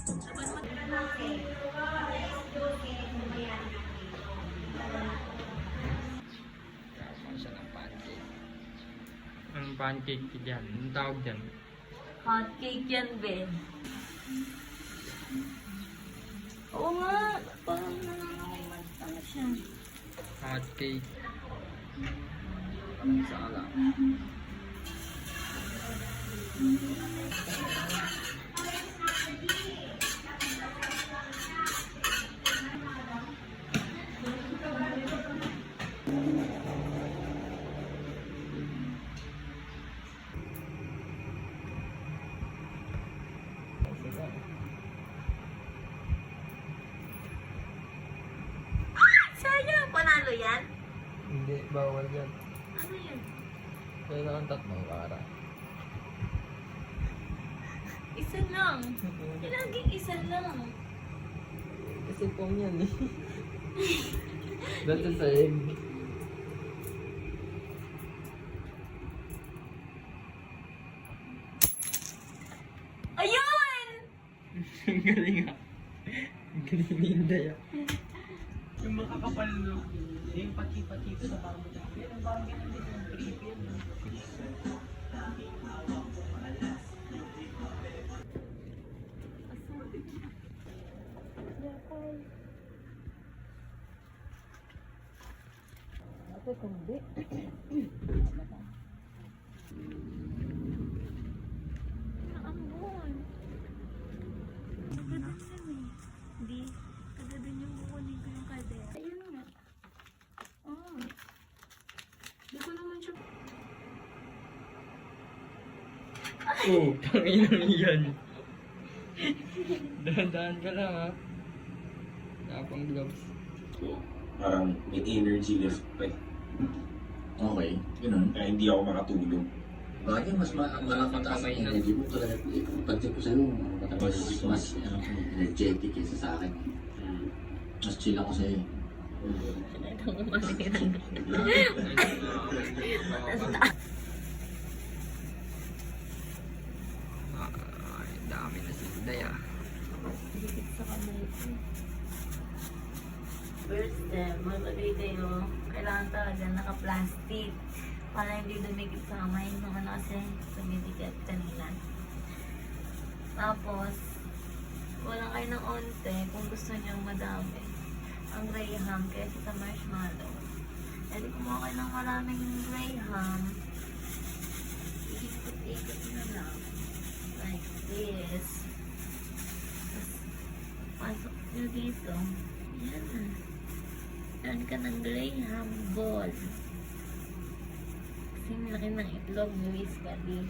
Kakaman siya ng pancake. Anong pancake yan? Anong tawag dyan? Hot cake yan, Ben. Oo nga. Parang nanangaman. Ano siya? Hot cake. Sala. Sayang! Panalo yan? Hindi, bawal yan. Ano yun? Kailangan tatlong kara. Isa lang. Laging isa lang. Kasi pong yan eh. That's the egg. Ayun! Ang galing ah. Ang galing ni Inday ah. Yung makakapal no, yung pati-pati sa bamboo. Yung parang ganun din yung creepy yan. Ate, kundi. Naambon. Kagad din eh. Hindi. Kagad din yung kukunin ko yung kadera. Ayun nga. Oh. Hindi ko naman siya. Oh, panginang yan. Dahan-dahan ka lang ha. Tapang gloves. Parang may energy lift pa eh. Okay, ganun. Kaya hindi ako makatulog. Bagay, mas mataas ang energy mo talaga. Pag-tip ko sa'yo, mas energetic kaysa sa akin. Mas chill ako sa'yo. Ito mo maliran. Ay, dami na si Inday ah. Dikit sa kamay ko. First step, maglagay kayo. Kailangan talaga naka-plastic. Para hindi dumikit sa kamay nung ano kasi dumidikit kanina. Tapos, wala kayo ng onte kung gusto nyo madami. Ang graham kaysa sa marshmallow. Pwede kumuha kayo ng maraming graham. Ikot-ikot na lang. Like this. Tapos, pasok nyo dito. Yan. Yan ka ng graham ball. Kasing laki ng itlog ni Wiz Kali.